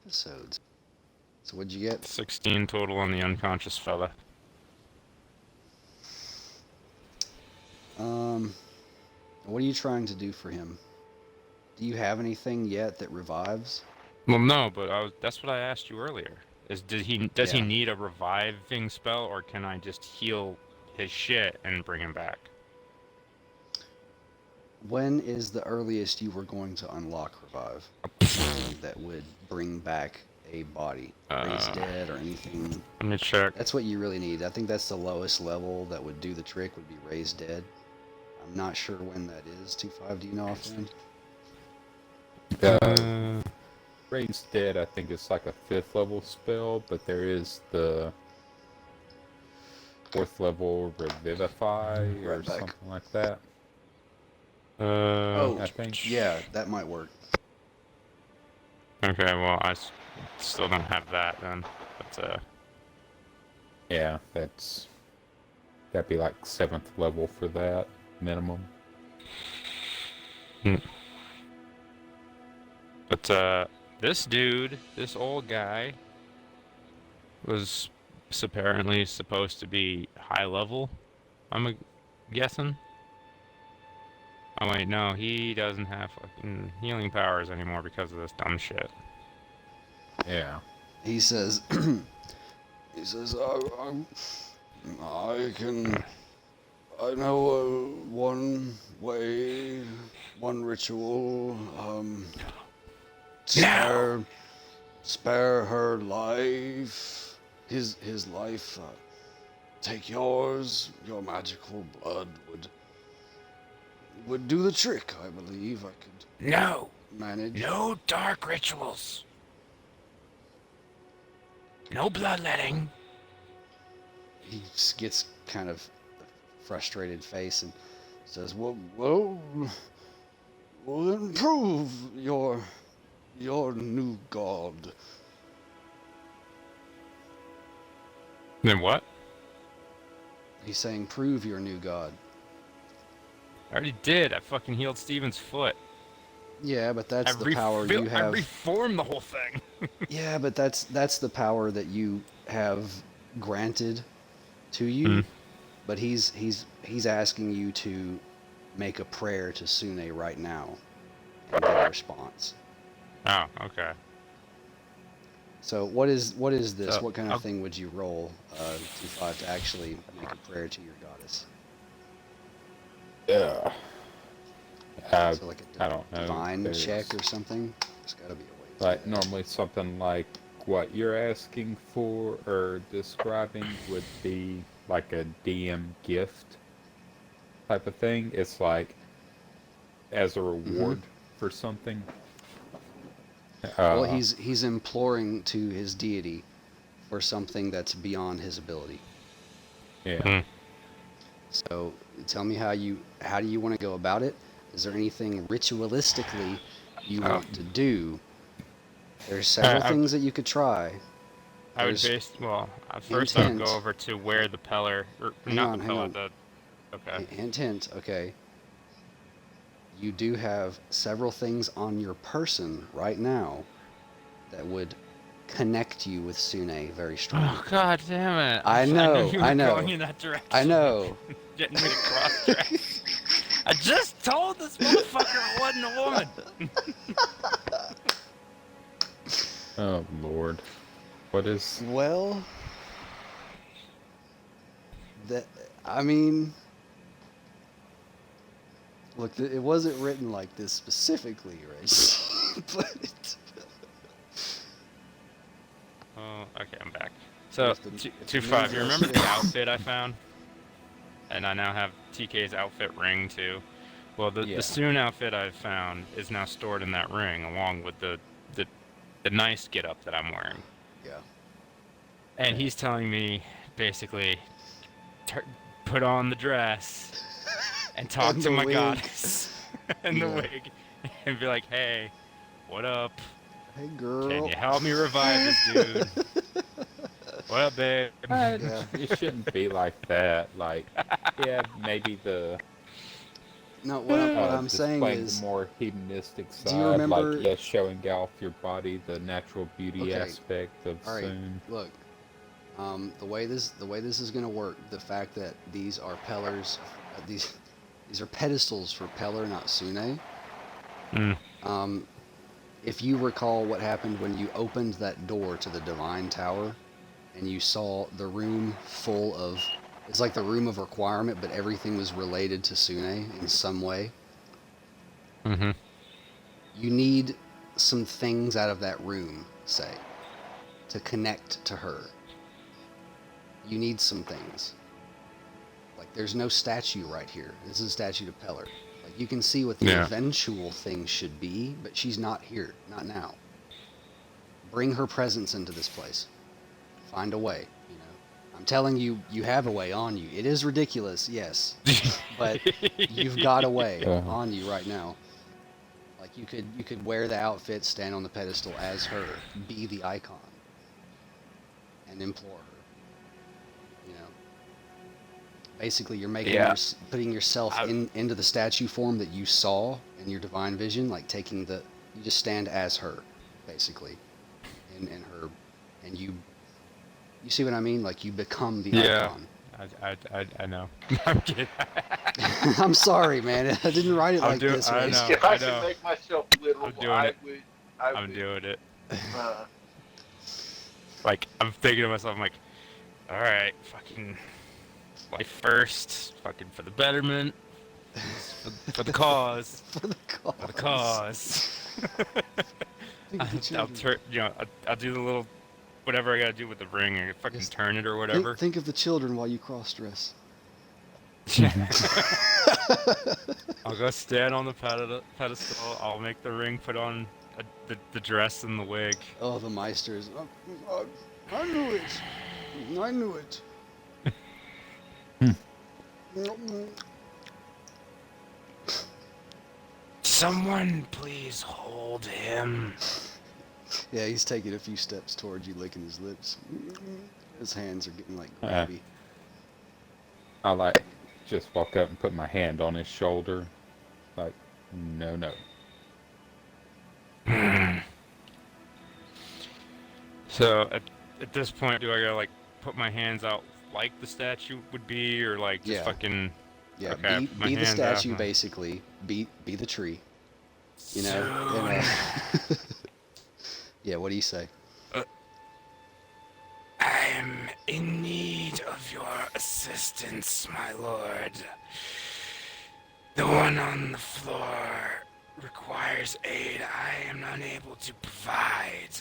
episodes. So what'd you get? 16 total on the unconscious fella. Um, what are you trying to do for him? Do you have anything yet that revives? Well, no, but that's what I asked you earlier. Does he Yeah. need a reviving spell, or can I just heal his shit and bring him back? When is the earliest you were going to unlock revive? Something that would bring back a body, raise Uh, dead or anything. Let me check. That's what you really need. I think that's the lowest level that would do the trick would be raise dead. I'm not sure when that is. 2-5, do you know offhand? Uh, Uh, Raised Dead, I think it's like a 5th level spell, but there is the 4th level Revivify or Right back. something like that. uh, Oh, I think. yeah, that might work. okay, well, still don't have that then. But, Yeah, that'd be like 7th level for that minimum. hmm. But this dude, this old guy, was apparently supposed to be high level, guessing. Oh wait, no, he doesn't have fucking healing powers anymore because of this dumb shit. Yeah. He says, he says, I can, I know one way, one ritual, spare, spare her life, his life, take yours, your magical blood would do the trick, I believe I could No, manage. no dark rituals, no bloodletting. He gets kind of a frustrated face and says, well, then prove your new god. Then what? He's saying, prove your new god. I already did. I fucking healed Steven's foot. Yeah, but that's the power you I have. reformed the whole thing. Yeah, but that's the power that you have granted to Hmm. you. But he's asking you to make a prayer to Sune right now and get a response. Oh, okay. So what is this? So, What kind of thing would you roll 2-5 to actually make a prayer to your goddess? Yeah. So like I a don't know. divine There's, check or something? There's got to be a way to like, do that. normally something like what you're asking for or describing would be like a DM gift type of thing. It's like as a reward for something. Well, Uh, he's imploring to his deity for something that's beyond his ability. yeah. hmm. So tell me how do you want to go about it? Is there anything ritualistically you Oh, want to do? There's several I, things that you could try. I would There's first I would go intent. over to where the Peller, or Hang not the on, hang Peller, on. okay. Hint. Okay, you do have several things on your person right now that would connect you with Sune very strongly. Oh god damn it! I I know know, you I were going know, in that direction. I know. Getting me to cross track. I just told this motherfucker it wasn't a woman. Oh Lord. What is? Well, that I mean, look, it wasn't written like this specifically, right? But Oh, okay, I'm back. So, if the, if the 2-5, you remember the fits, outfit I found? And I now have TK's outfit ring too. Well, the Yeah. Soon outfit I found is now stored in that ring, along with the, the nice getup that I'm wearing. yeah. And he's telling me, basically, put on the dress and talk And to the my wig. goddess and the Yeah. wig, and be like, hey, what up? Hey, Can girl. you help me revive this dude? What up, babe? Yeah. It shouldn't be like that. Like, yeah, maybe the No, what I'm saying displaying is, the more hedonistic side, do you remember? like showing off your body, the natural beauty Okay, aspect of all right. Soon. Look, the way this is gonna work, the fact that these are pillars, these are pedestals for Peller, not Sune. Mm. Um, if you recall what happened when you opened that door to the Divine Tower, and you saw the room full of, it's like the room of requirement, but everything was related to Sune in some way. Mm-hmm. You need some things out of that room, say, to connect to her. You need some things. Like, there's no statue right here. This is a statue to Peller. Like, you can see what the Yeah. eventual thing should be, but she's not here. Not now. Bring her presence into this place. Find a way, you know. I'm telling you, you have a way on you. It is ridiculous, yes. But you've got a way on you right now. Like, you could wear the outfit, stand on the pedestal as her, be the icon, and implore her. You know, basically, you're making Yeah. putting yourself into the statue form that you saw in your divine vision. Like you just stand as her, basically, in her, and you see what I mean? Like, you become the Yeah. icon. I know. I'm kidding. I'm sorry, man. I didn't write it I'm like doing- this. I way. know. If I could make myself literal, I'm doing I it. would. I'm doing it. Uh, Like, I'm thinking to myself, I'm like, all right, fucking life first, fucking for the betterment, for the cause, For the cause. for the cause. Think of the I'll children. turn, I'll do the little, whatever I gotta do with the ring, and fucking Just turn it or whatever. Think of the children while you cross dress. I'll go stand on the pedestal. I'll make the ring, put on the dress and the wig. Oh, the Meisters. Oh, I knew it. I knew it. Someone please hold him. Yeah, he's taking a few steps towards you, licking his lips. His hands are getting like grabby. I like just walk up and put my hand on his shoulder, like, no. So at this point, do I gotta like put my hands out like the statue would be, or like just Yeah. fucking? Yeah, Okay, be, put my be the hand out, statue, like- basically. Be the tree. You know? Soon. Yeah, what do you say? I'm in need of your assistance, my lord. The one on the floor requires aid I am unable to provide.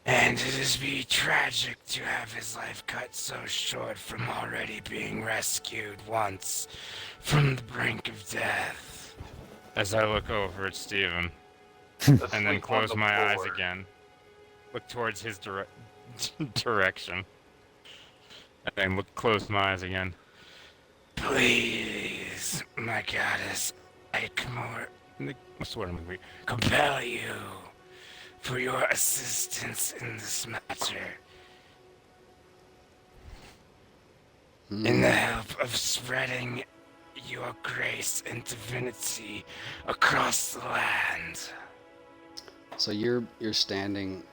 And it is be tragic to have his life cut so short from already being rescued once from the brink of death. As I look over at Steven, and then asleep on close the my eyes floor. again. Look towards his direction. And then close my eyes again. Please, my goddess, I compel you for your assistance in this matter. In the help of spreading your grace and divinity across the land. So you're standing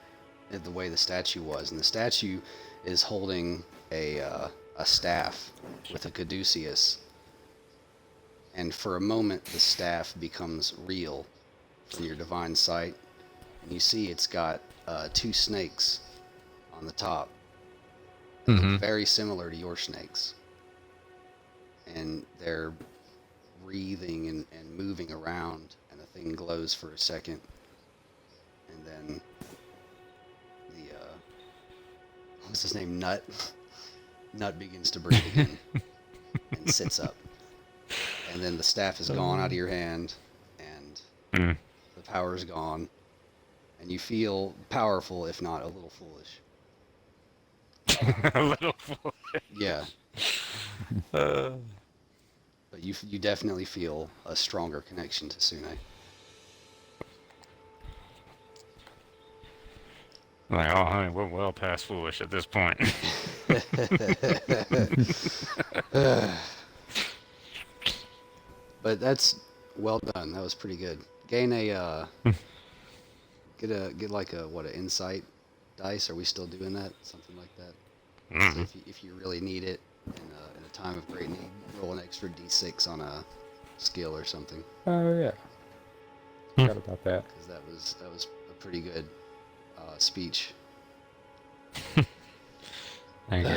at the way the statue was, and the statue is holding a staff with a caduceus. And for a moment, the staff becomes real from your divine sight, and you see it's got 2 snakes on the top, that look very similar to your snakes, and they're breathing and moving around, and the thing glows for a second. And then the what's his name? Nut begins to breathe again and sits up. And then the staff is gone out of your hand, and the power is gone, and you feel powerful, if not a little foolish. A little fool. Yeah, but you definitely feel a stronger connection to Sune. Like, oh, honey, we're well past foolish at this point. But that's well done. That was pretty good. Gain a get like a what, an insight dice. Are we still doing that? Something like that. So Mm. if you really need it in a time of great need, roll an extra d6 on a skill or something. Oh yeah. Forgot about that. Because that was a pretty good speech. Thank you.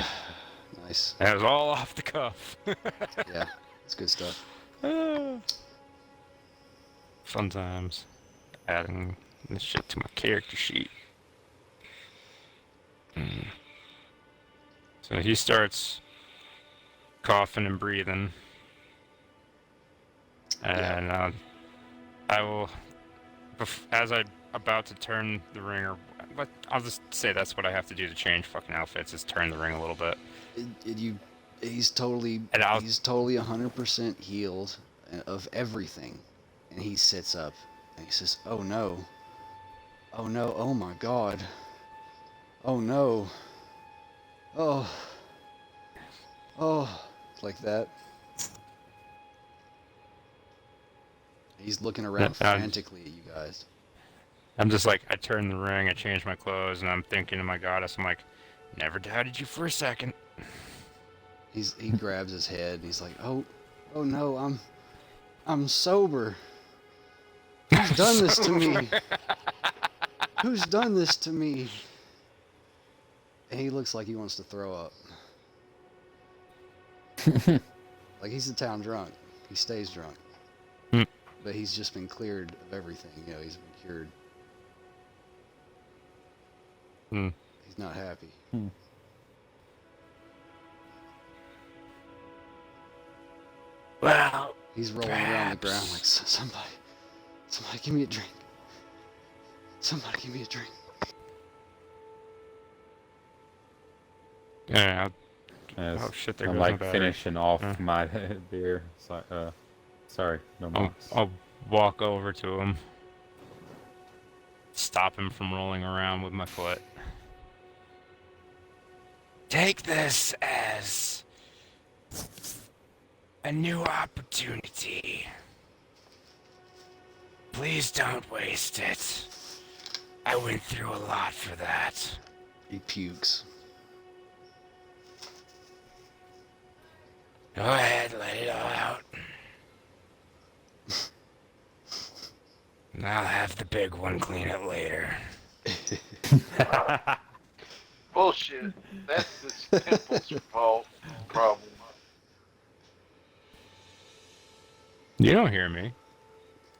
Nice. That was all off the cuff. Yeah, it's good stuff. Sometimes adding this shit to my character sheet. So he starts coughing and breathing, and I will, as I'm about to turn the ring, or I'll just say that's what I have to do to change fucking outfits, is turn the ring a little bit. He's totally And I'll- he's totally 100% healed of everything, and he sits up and he says, "Oh no, oh no, oh my God, oh no, oh, oh," like that. He's looking around Yeah, frantically at you guys. I'm just like, I turn the ring, I change my clothes, and I'm thinking to my goddess, I'm like, never doubted you for a second. He grabs his head and he's like, "Oh, oh no, I'm sober. Who's done this to me? Who's done this to me?" And he looks like he wants to throw up. Like he's a town drunk. He stays drunk. Hmm. But he's just been cleared of everything. You know, he's been cured. Hmm. He's not happy. Well, He's rolling around the ground perhaps. like, somebody give me a drink. Somebody give me a drink. yeah, As oh shit, there I'm goes my like battery. finishing off Yeah. my beer. It's like, sorry, no more. I'll walk over to him, stop him from rolling around with my foot. Take this as a new opportunity. Please don't waste it. I went through a lot for that. He pukes. Go ahead, let it all out. And I'll have the big one clean it later. Bullshit. That's the temple's fault. Problem. You don't hear me.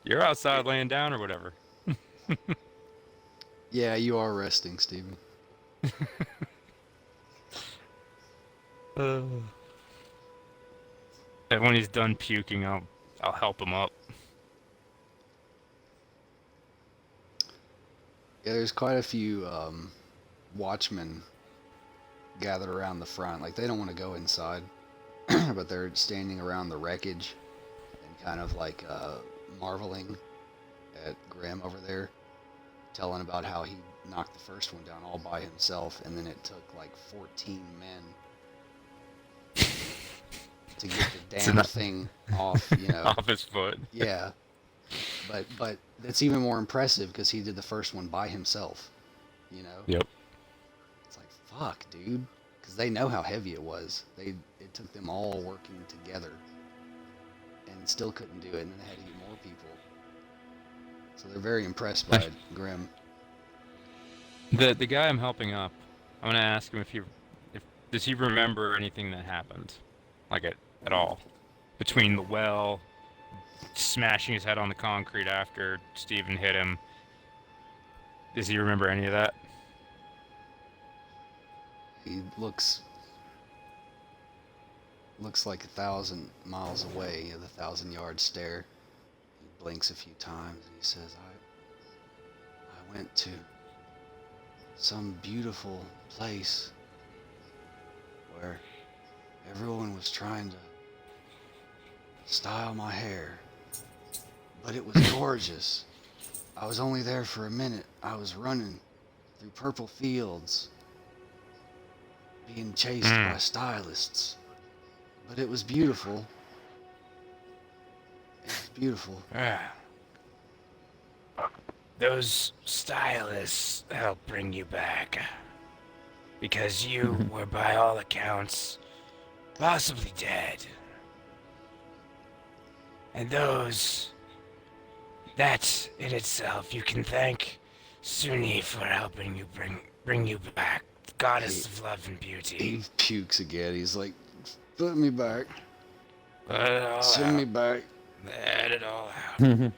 You're outside laying down or whatever. Yeah, you are resting, Steven. And when he's done puking, I'll help him up. Yeah, there's quite a few watchmen gathered around the front. Like, they don't want to go inside, but they're standing around the wreckage and kind of like marveling at Grim over there, telling about how he knocked the first one down all by himself, and then it took like 14 men to get the It's damn not- thing off, you know. Off his foot. Yeah, but it's even more impressive because he did the first one by himself, you know. Yep. It's like, fuck, dude, because they know how heavy it was. It took them all working together, and still couldn't do it, and then they had to get more people. So they're very impressed by Grim. The guy I'm helping up, I'm gonna ask him if does he remember anything that happened, like at all, between the well, smashing his head on the concrete after Steven hit him. Does he remember any of that? He looks like 1,000 miles away, the 1,000-yard stare. He blinks a few times and he says, I went to some beautiful place where everyone was trying to style my hair, but it was gorgeous. I was only there for a minute. I was running through purple fields, being chased by stylists, but it was beautiful. beautiful. Those stylists helped bring you back. Because you were, by all accounts, possibly dead. And those... That, in itself, you can thank Suni for helping you bring you back. Goddess of love and beauty. He pukes again. He's like, put me back. Let it all Send me out. back. Let it all out.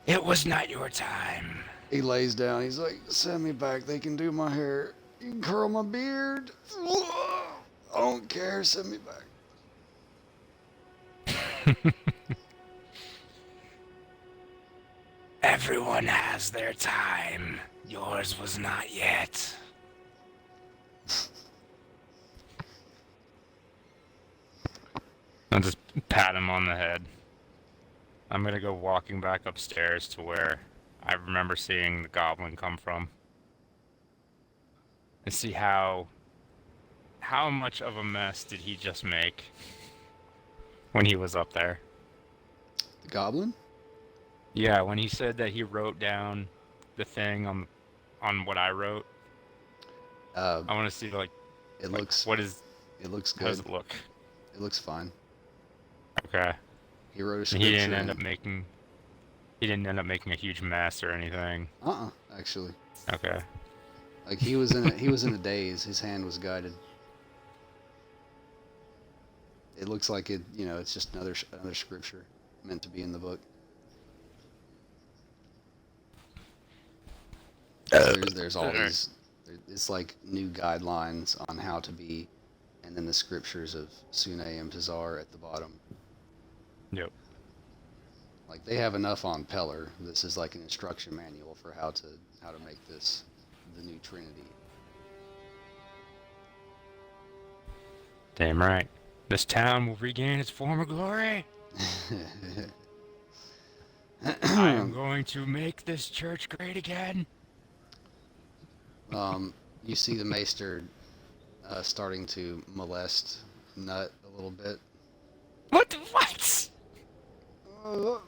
It was not your time. He lays down. He's like, send me back. They can do my hair. You can curl my beard. I don't care. Send me back. Everyone has their time. Yours was not yet. I'll just pat him on the head. I'm gonna go walking back upstairs to where I remember seeing the goblin come from. And see how much of a mess did he just make when he was up there. The goblin? Yeah, when he said that he wrote down the thing on what I wrote. I want to see like It looks. what is It looks how does good. it look? It looks fine. Okay. He wrote a And scripture. he didn't end in- up making a huge mess or anything. Actually, Okay. like he was in a daze. His hand was guided. It looks like it. You know, it's just another scripture meant to be in the book. So there's all Alright. these. It's like new guidelines on how to be, and then the scriptures of Sune and Tazar at the bottom. Yep. Like they have enough on Peller. This is like an instruction manual for how to make this the new Trinity. Damn right. This town will regain its former glory. I am going to make this church great again. You see the Maester starting to molest Nut a little bit. What?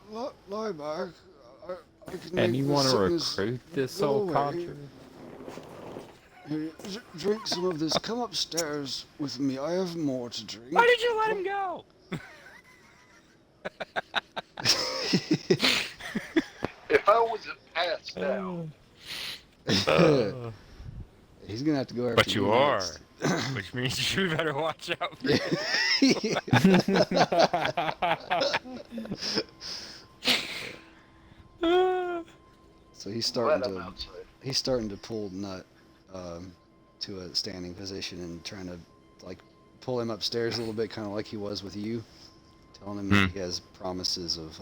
What? Lie back. I can And make you the want to sickness recruit this go old away. contra? Here, drink some of this. Come upstairs with me. I have more to drink. Why did you let him go? If I wasn't passed out, He's gonna have to go after But you are, next. which means you better watch out. For So he's glad starting I'm to outside. pull Nut to a standing position and trying to like pull him upstairs a little bit, kind of like he was with you, telling him that he has promises of.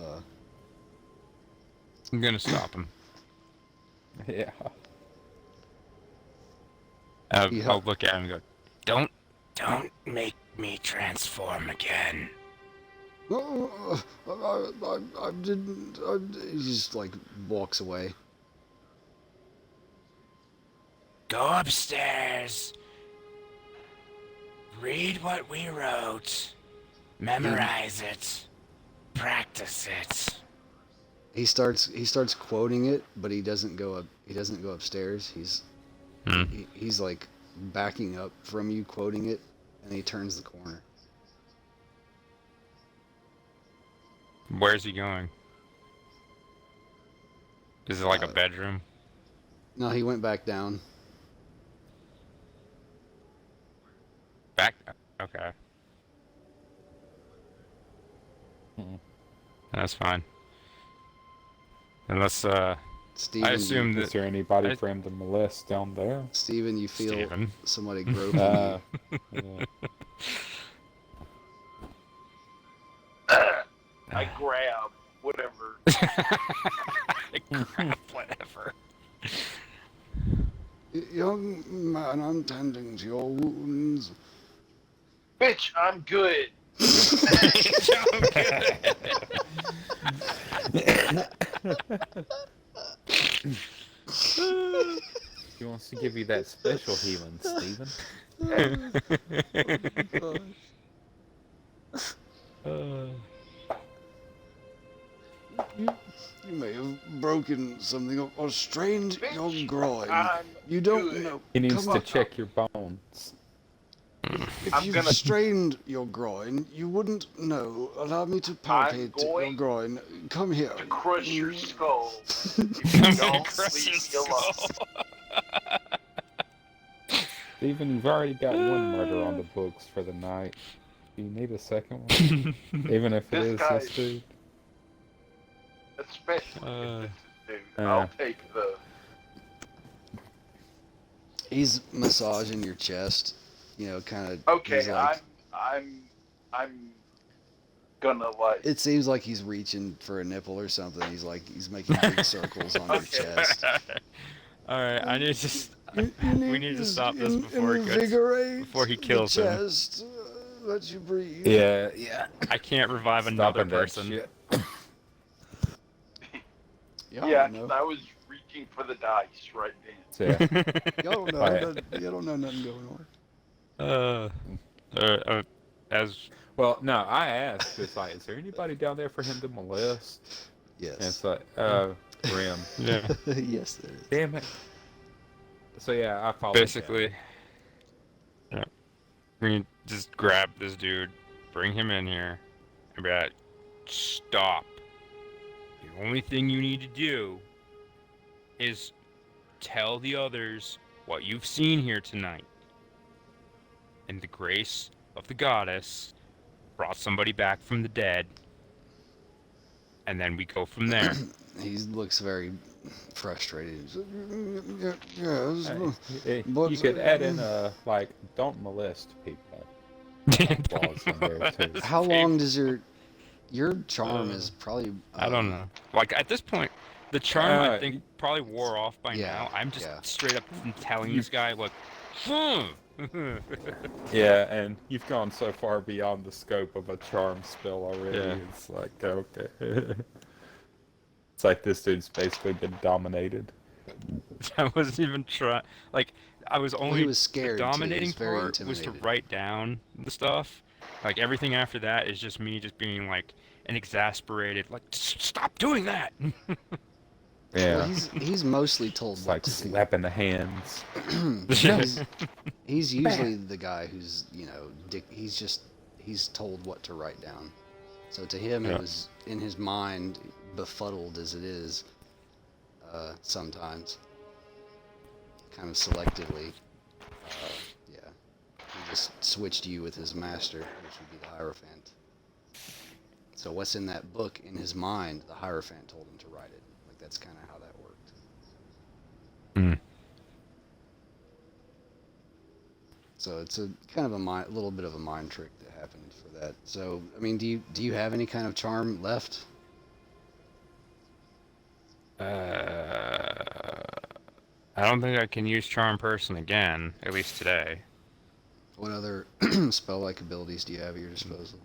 I'm gonna stop him. Yeah. I'll look at him and go, "Don't." Don't make me transform again. Oh, I didn't. He just like walks away. Go upstairs. Read what we wrote. Memorize it. Practice it. He starts quoting it, but he doesn't go up. He doesn't go upstairs. He's like backing up from you, quoting it, and he turns the corner. Where's he going? Is it like a bedroom? No, he went back down. Back? Okay. That's fine. Unless, Steven, I assume Is that there anybody I- for him to molest down there? Steven, you feel Steven. somebody groping Yeah. I grab whatever. whatever. you. Young man, I'm tending to your wounds. Bitch, I'm good. He wants to give you that special healing, Steven. You may have broken something or strained your groin. I'm You don't good. know. He needs Come to on. check your bones. If I'm you've gonna- strained your groin, you wouldn't know. Allow me to palpate your going groin. Come here. To crush your skull. I'm If you gonna don't crush your leave me alone. skull. Steven, you've already got one murder on the books for the night. Do you need a second one? Even if it This is guy- this dude? Especially Uh, if this is dude. I'll take the. He's massaging your chest. You know, kind of. Okay, Like, I'm gonna like. it seems like he's reaching for a nipple or something. He's making big circles on your Okay. chest. Alright, I need to. You We need to stop this invigorate before he the kills him. chest, let you breathe. Yeah. I can't revive Stop another that person. shit. Y'all Yeah, don't 'cause know. I was reaching for the dice right then. So, yeah. Y'all don't know. Alright. Y'all don't know nothing going on. As Well, no, I asked, it's like, is there anybody down there for him to molest? And it's Yes. like, Rim. yeah, Yes, there is. Damn it. So yeah, I followed basically, yeah, we just grab this dude, bring him in here, and be like, stop. The only thing you need to do is tell the others what you've seen here tonight. And the grace of the goddess brought somebody back from the dead. And then we go from there. He looks very frustrated. Yes. down. Hey, But, you could add in like, don't molest people. Clause in there too. How long does your charm is probably? I don't know. Like at this point, the charm I Uh, think probably wore off by yeah, now. I'm just yeah. straight up telling this guy, look, Yeah, and you've gone so far beyond the scope of a charm spell already. Yeah. It's like, okay. It's like this dude's basically been dominated. I wasn't even trying. Like I was Well, only he was scared the too. He dominating was very part was to intimidated. write down the stuff. Like everything after that is just me just being like an exasperated, like stop doing that. Yeah. Well, he's mostly told It's what like to do. slapping the hands. He's usually the guy who's he's told what to write down. So to him, Yeah. it was in his mind, befuddled as it is. Sometimes, kind of selectively, yeah. He just switched you with his master, which would be the Hierophant. So what's in that book in his mind, the Hierophant told him to write it. Like that's kind of how that worked. Mm. So it's a kind of a little bit of a mind trick that happened for that. So I mean, do you have any kind of charm left? I don't think I can use charm person again, at least today. What other spell-like abilities do you have at your disposal?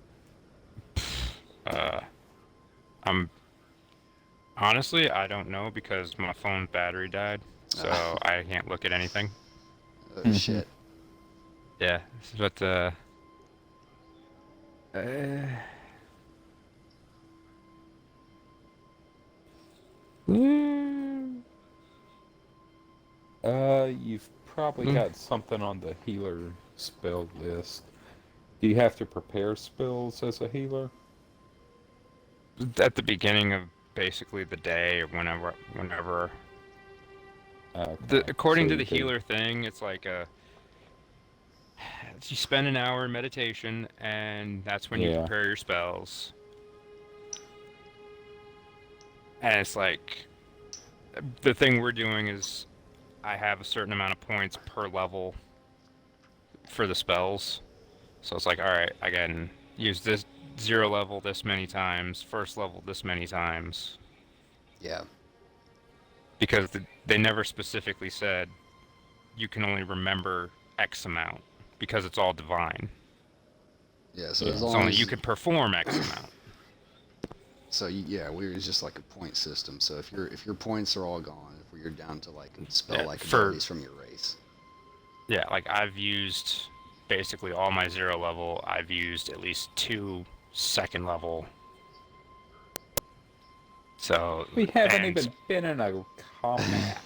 I'm honestly I don't know because my phone's battery died, so Ah. I can't look at anything. Oh Mhm. shit! Yeah, but You've probably got something on the healer spell list. Do you have to prepare spells as a healer? at the beginning of basically the day or whenever. Okay. According So to the you could- healer thing, it's like you spend an hour in meditation, and that's when you Yeah. prepare your spells. And it's like the thing we're doing is I have a certain amount of points per level for the spells. So it's like, all right, I can use this 0 level this many times, 1st level this many times, Yeah, because they never specifically said you can only remember X amount because it's all divine. yeah. So Yeah. as It's long only as you can perform X amount. yeah, we're just like a point system. So if your points are all gone, if you're down to like spell-like for- abilities from your race. Yeah, like I've used basically all my 0 level. I've used at least 2 2nd level So We haven't and- even been in a combat.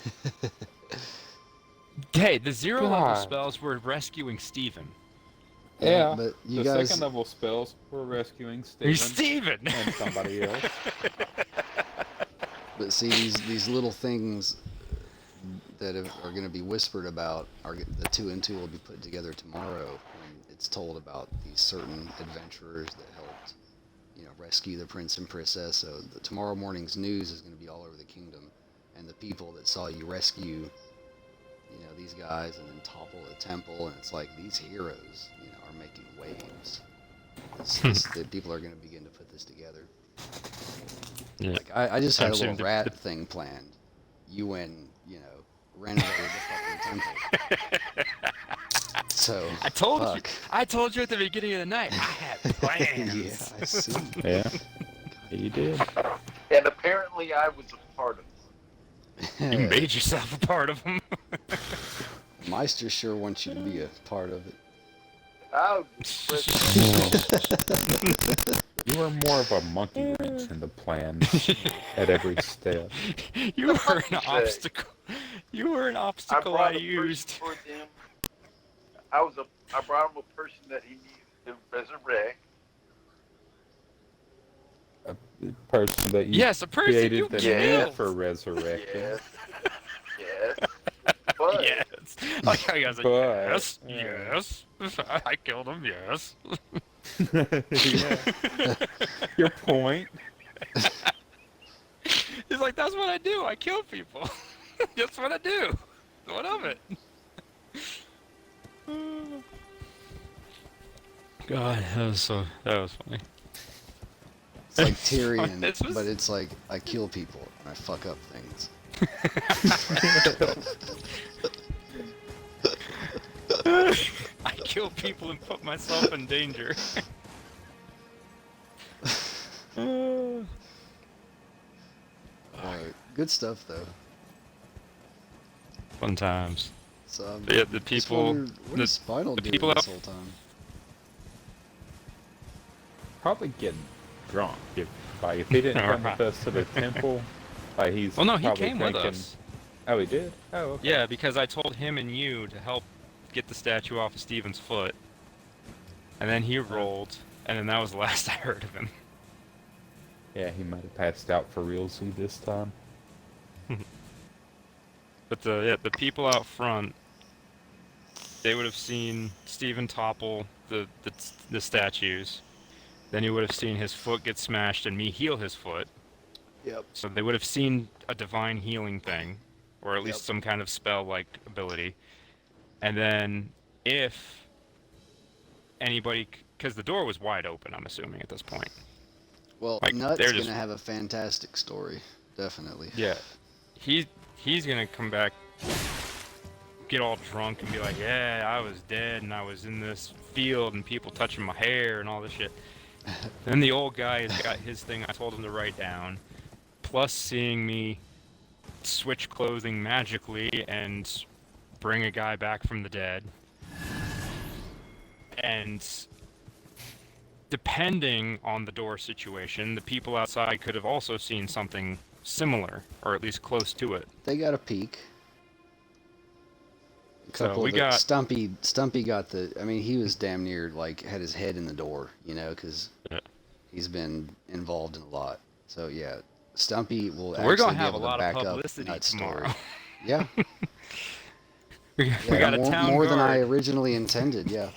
Hey, the zero level God. spells were rescuing Steven. Yeah, but you the guys, second level spells were rescuing He's Steven Steven! and somebody else. but see these little things that are going to be whispered about the 2 and 2 will be put together tomorrow when it's told about these certain adventurers that helped, rescue the prince and princess. So tomorrow morning's news is going to be all over the kingdom, and the people that saw you rescue, these guys and then topple the temple, and it's like these heroes, are making waves. The people are going to begin to put this together. Yeah. Like I just had I'm a assuming little rat thing planned. You went, renovated the fucking temple. So I told fuck. you. I told you at the beginning of the night. I had plans. Yeah, I see. Yeah, you did. And apparently I was a part of it. You made yourself a part of them. Meister sure wants you to be a part of it. I You were more of a monkey wrench in the plan at every step. You were an say? obstacle. You were an I obstacle brought I a used. person for them. I brought him a person that he needed to resurrect. A person that you Yes, a person created you the killed. need for resurrecting. Yes. Yes. But Yes. Like how you guys like, But, yes, yes. I killed him, yes. Yeah. Your point. He's like, that's what I do. I kill people. That's what I do. What of it? God, that was funny. It's like Tyrion, This was- but it's like I kill people and I fuck up things. I kill people and put myself in danger. Good stuff though. Fun times. So Yeah, the just people, wondered, what the- is Spinal the doing people this out- whole time? Probably getting drunk. If he didn't come with us to the temple, he's Well, no, he probably came with thinking, us. Oh, he did? Oh, okay. Yeah, because I told him and you to help get the statue off of Steven's foot. And then he rolled, and then that was the last I heard of him. Yeah, he might have passed out for realsy this time. But the people out front, they would have seen Steven topple the statues. Then he would have seen his foot get smashed and me heal his foot. Yep. So they would have seen a divine healing thing, or at least Yep. some kind of spell-like ability. And then if anybody, because the door was wide open, I'm assuming at this point. Well, Like, Nut's they're just- gonna have a fantastic story, definitely. Yeah, he's gonna come back, get all drunk and be like, yeah, I was dead and I was in this field and people touching my hair and all this shit. Then the old guy has got his thing I told him to write down, plus seeing me switch clothing magically and bring a guy back from the dead. And depending on the door situation, the people outside could have also seen something similar, or at least close to it. They got a peek. A So couple we of the, got- Stumpy got the. I mean, he was damn near like had his head in the door, because Yeah. he's been involved in a lot. So yeah, Stumpy will. So we're gonna actually be have a able to lot of back up publicity Nut's tomorrow. story. Yeah, we yeah, got a more, town more guard. than I originally intended. Yeah.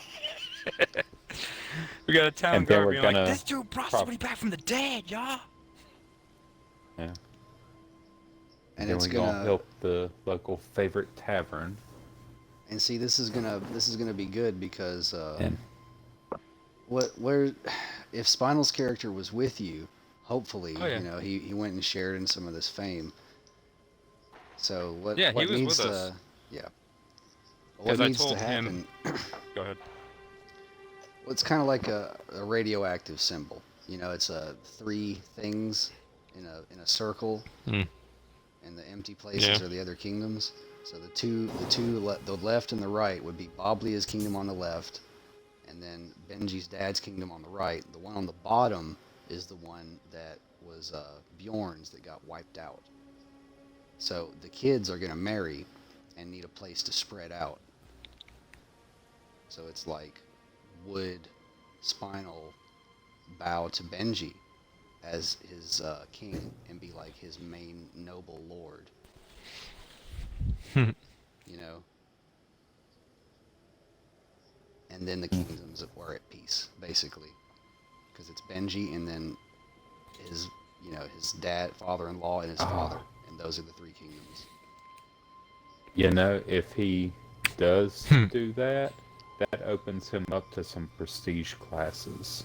We got a town And they guard were being gonna- like, "This dude brought somebody back from the dead, y'all." Yeah. And then it's we're gonna gonna help the local favorite tavern. and see this is gonna be good because And where if Spinal's character was with you, hopefully Oh, yeah. he went and shared in some of this fame. So what Yeah, he what was needs with to us. yeah what 'Cause I needs to told happen? him- Go ahead. Well, it's kind of like a radioactive symbol. It's three things in a circle, Hmm. and the empty places Yeah. are the other kingdoms. So the left and the right would be Boblia's kingdom on the left, and then Benji's dad's kingdom on the right. The one on the bottom is the one that was Bjorn's that got wiped out. So the kids are gonna marry and need a place to spread out. So it's like, would Spinal bow to Benji as his king and be like his main noble lord? You know? And then the kingdoms were at peace, basically. Because it's Benji and then his, his dad, father-in-law, and his father. And those are the three kingdoms. You know, if he does do that, that opens him up to some prestige classes.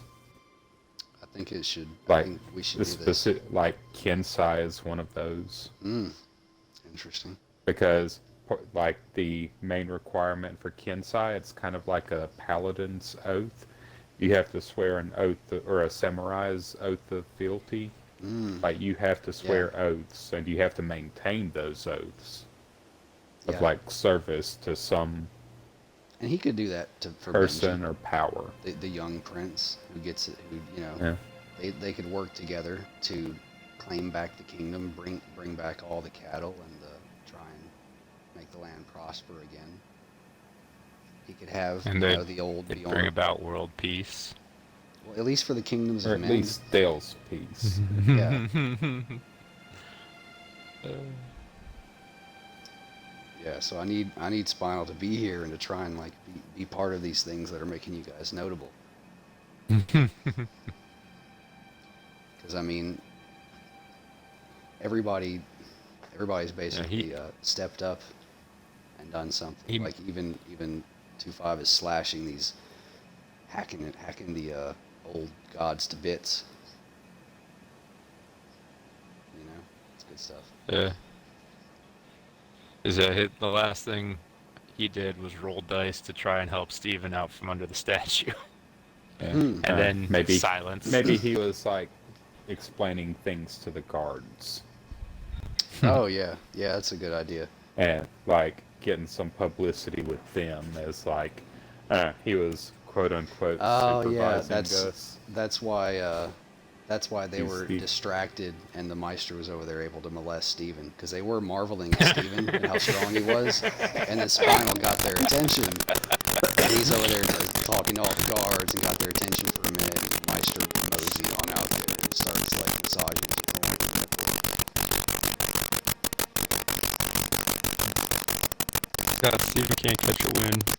I think it should. I Like, think we should the do this. specific, like Kensai is one of those. Interesting. Because, like, the main requirement for Kensai, it's kind of like a paladin's oath. You have to swear an oath, or a samurai's oath of fealty. Like, you have to swear oaths, and you have to maintain those oaths of, Yeah. like, service to some And he could do that for person Benji, or power. the young prince who gets it. Who Yeah. they could work together to claim back the kingdom, bring back all the cattle, and try and make the land prosper again. He could have And the old They Bjorn. bring about world peace. Well, at least for the kingdoms Or of at men. least Dale's peace. Yeah. Yeah, so I need Spinal to be here and to try and like be part of these things that are making you guys notable. Because I mean, everybody's basically stepped up and done something. Like even 2.5 is slashing these, hacking the old gods to bits. You know, it's good stuff. Yeah. The last thing he did was roll dice to try and help Steven out from under the statue. Yeah. And then maybe silence. Maybe he was like explaining things to the guards Oh yeah, that's a good idea. and like getting some publicity with them as like he was quote unquote Oh yeah, supervising us. that's why they He's were the- distracted, and the Maestro was over there able to molest Steven, because they were marveling at Steven and how strong he was, and then Spinal got their attention, and he's over there talking to all the guards and got their attention for a minute, and Maestro mosey on out there and starts like massaging people. God, Steven can't catch a wind.